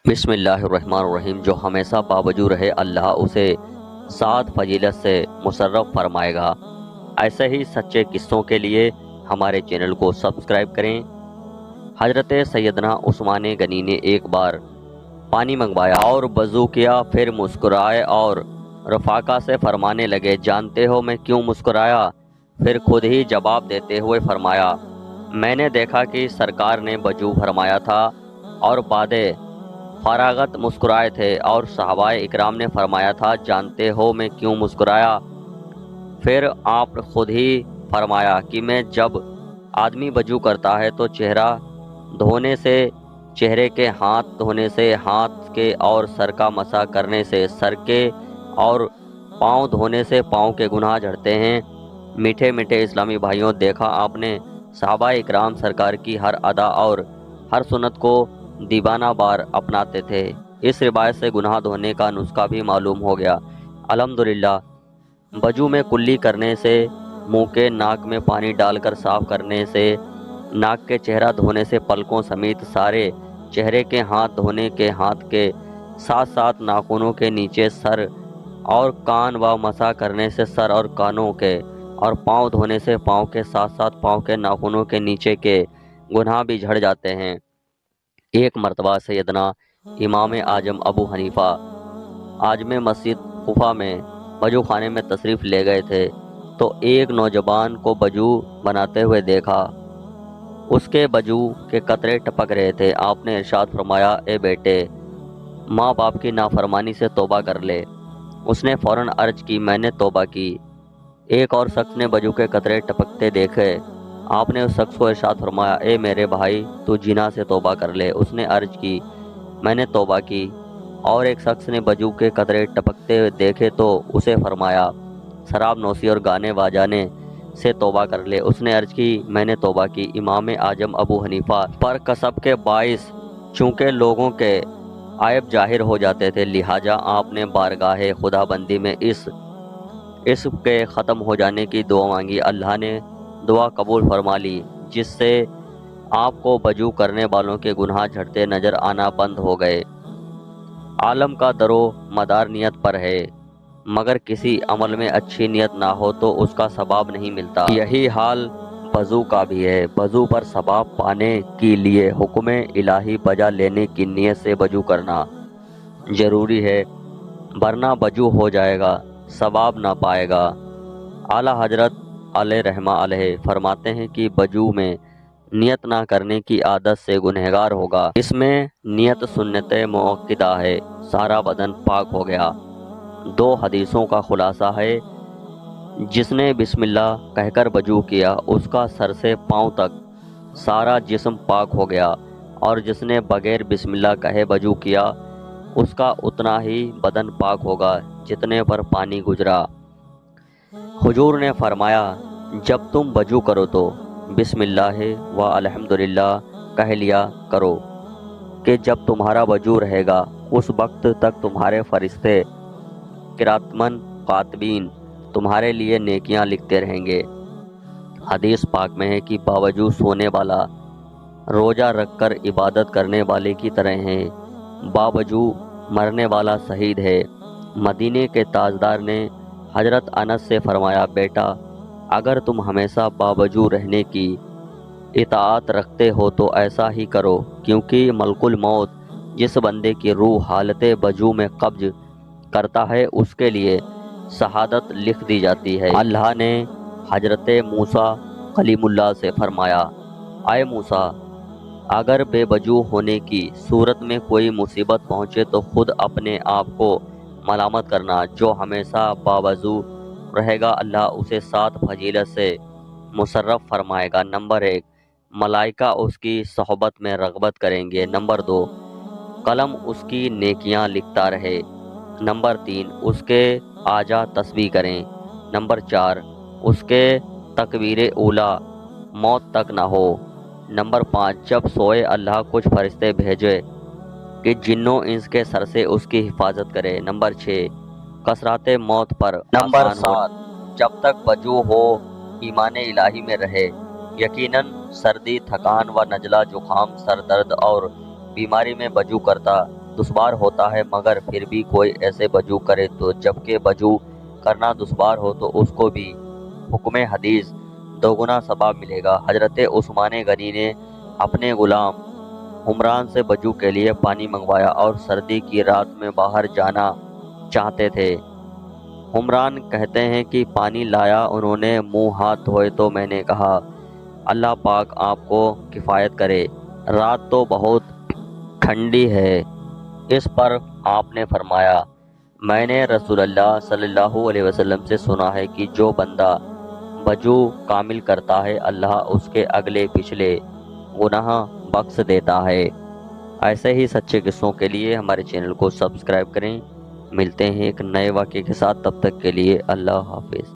بسم اللہ الرحمن الرحیم۔ جو ہمیشہ باوجود رہے اللہ اسے سات فضیلت سے مشرف فرمائے گا۔ ایسے ہی سچے قصوں کے لیے ہمارے چینل کو سبسکرائب کریں۔ حضرت سیدنا عثمان غنی نے ایک بار پانی منگوایا اور وضو کیا، پھر مسکرائے اور رفاقہ سے فرمانے لگے، جانتے ہو میں کیوں مسکرایا؟ پھر خود ہی جواب دیتے ہوئے فرمایا، میں نے دیکھا کہ سرکار نے وضو فرمایا تھا اور بعد فراغت مسکرائے تھے، اور صحابہ اکرام نے فرمایا تھا، جانتے ہو میں کیوں مسکرایا؟ پھر آپ نے خود ہی فرمایا کہ میں جب آدمی وضو کرتا ہے تو چہرہ دھونے سے چہرے کے، ہاتھ دھونے سے ہاتھ کے، اور سر کا مسح کرنے سے سر کے، اور پاؤں دھونے سے پاؤں کے گناہ جھڑتے ہیں۔ میٹھے میٹھے اسلامی بھائیوں، دیکھا آپ نے صحابہ اکرام سرکار کی ہر ادا اور ہر سنت کو دیوانہ بار اپناتے تھے۔ اس روایت سے گناہ دھونے کا نسخہ بھی معلوم ہو گیا۔ الحمدللہ، وضو میں کلی کرنے سے، منہ کے ناک میں پانی ڈال کر صاف کرنے سے، ناک کے چہرہ دھونے سے پلکوں سمیت سارے چہرے کے، ہاتھ دھونے کے ہاتھ کے ساتھ ساتھ ناخنوں کے نیچے سر اور کان، و مسح کرنے سے سر اور کانوں کے، اور پاؤں دھونے سے پاؤں کے ساتھ ساتھ پاؤں کے ناخنوں کے نیچے کے گناہ بھی جھڑ جاتے ہیں۔ ایک مرتبہ سیدنا امام اعظم ابو حنیفہ عاجم مسجد کوفہ میں وضو خانے میں تشریف لے گئے تھے تو ایک نوجوان کو وضو بناتے ہوئے دیکھا۔ اس کے وضو کے قطرے ٹپک رہے تھے۔ آپ نے ارشاد فرمایا، اے بیٹے، ماں باپ کی نافرمانی سے توبہ کر لے۔ اس نے فوراً عرض کی، میں نے توبہ کی۔ ایک اور شخص نے وضو کے قطرے ٹپکتے دیکھے۔ آپ نے اس شخص کو ارشاد فرمایا، اے میرے بھائی، تو زنا سے توبہ کر لے۔ اس نے عرض کی، میں نے توبہ کی۔ اور ایک شخص نے وضو کے قطرے ٹپکتے دیکھے تو اسے فرمایا، شراب نوشی اور گانے بجانے سے توبہ کر لے۔ اس نے عرض کی، میں نے توبہ کی۔ امام اعظم ابو حنیفہ پر کسب کے باعث چونکہ لوگوں کے عیب ظاہر ہو جاتے تھے، لہٰذا آپ نے بارگاہ خدا بندی میں اس کے ختم ہو جانے کی دعا مانگی۔ اللہ نے دعا قبول فرما لی، جس سے آپ کو وضو کرنے والوں کے گناہ جھڑتے نظر آنا بند ہو گئے۔ عالم کا در و مدار نیت پر ہے، مگر کسی عمل میں اچھی نیت نہ ہو تو اس کا ثواب نہیں ملتا۔ یہی حال وضو کا بھی ہے۔ وضو پر ثواب پانے کے لیے حکم الہی بجا لینے کی نیت سے وضو کرنا ضروری ہے، ورنہ وضو ہو جائے گا، ثواب نہ پائے گا۔ اعلیٰ حضرت علیہ رحمہ علیہ فرماتے ہیں کہ وضو میں نیت نہ کرنے کی عادت سے گنہگار ہوگا۔ اس میں نیت سنت مؤکدہ ہے، سارا بدن پاک ہو گیا۔ دو حدیثوں کا خلاصہ ہے، جس نے بسم اللہ کہہ کر وضو کیا اس کا سر سے پاؤں تک سارا جسم پاک ہو گیا، اور جس نے بغیر بسم اللہ کہے وضو کیا اس کا اتنا ہی بدن پاک ہوگا جتنے پر پانی گزرا۔ حضور نے فرمایا، جب تم وضو کرو تو بسم اللہ و الحمدللہ کہہ لیا کرو، کہ جب تمہارا وضو رہے گا اس وقت تک تمہارے فرشتے کراتمن کاتبین تمہارے لیے نیکیاں لکھتے رہیں گے۔ حدیث پاک میں ہے کہ باوجود سونے والا روزہ رکھ کر عبادت کرنے والے کی طرح ہیں، باوجود مرنے والا شہید ہے۔ مدینے کے تاجدار نے حضرت انس سے فرمایا، بیٹا، اگر تم ہمیشہ باوجود رہنے کی اطاعت رکھتے ہو تو ایسا ہی کرو، کیونکہ ملک الموت جس بندے کی روح حالت وضو میں قبض کرتا ہے اس کے لیے شہادت لکھ دی جاتی ہے۔ اللہ نے حضرت موسیٰ کلیم اللہ سے فرمایا، اے موسیٰ، اگر بے وضو ہونے کی صورت میں کوئی مصیبت پہنچے تو خود اپنے آپ کو ملامت کرنا، جو ہمیشہ باوضو رہے گا اللہ اسے سات فضیلت سے مشرف فرمائے گا۔ نمبر 1، ملائکہ اس کی صحبت میں رغبت کریں گے۔ نمبر 2، قلم اس کی نیکیاں لکھتا رہے۔ نمبر 3، اس کے اعضاء تسبیح کریں۔ نمبر 4، اس کے تکبیر اولیٰ موت تک نہ ہو۔ نمبر 5، جب سوئے اللہ کچھ فرشتے بھیجے کہ جنوں انس کے سر سے اس کی حفاظت کرے۔ نمبر 6، کثرات موت پر نمبر 7، جب تک وضو ہو ایمان الہی میں رہے، یقیناً سردی، تھکان و نزلہ، زکام، سر درد اور بیماری میں وضو کرتا دشوار ہوتا ہے، مگر پھر بھی کوئی ایسے وضو کرے تو جبکہ وضو کرنا دشوار ہو تو اس کو بھی حکم حدیث دوگنا ثواب ملے گا۔ حضرت عثمان غنی نے اپنے غلام حمران سے وضو کے لیے پانی منگوایا اور سردی کی رات میں باہر جانا چاہتے تھے۔ حمران کہتے ہیں کہ پانی لایا، انہوں نے منہ ہاتھ دھوئے تو میں نے کہا اللہ پاک آپ کو کفایت کرے، رات تو بہت ٹھنڈی ہے۔ اس پر آپ نے فرمایا میں نے رسول اللہ صلی اللہ علیہ وسلم سے سنا ہے کہ جو بندہ وضو کامل کرتا ہے اللہ اس کے اگلے پچھلے گناہ بخش دیتا ہے۔ ایسے ہی سچے قصوں کے لیے ہمارے چینل کو سبسکرائب کریں۔ ملتے ہیں ایک نئے واقعے کے ساتھ، تب تک کے لیے اللہ حافظ۔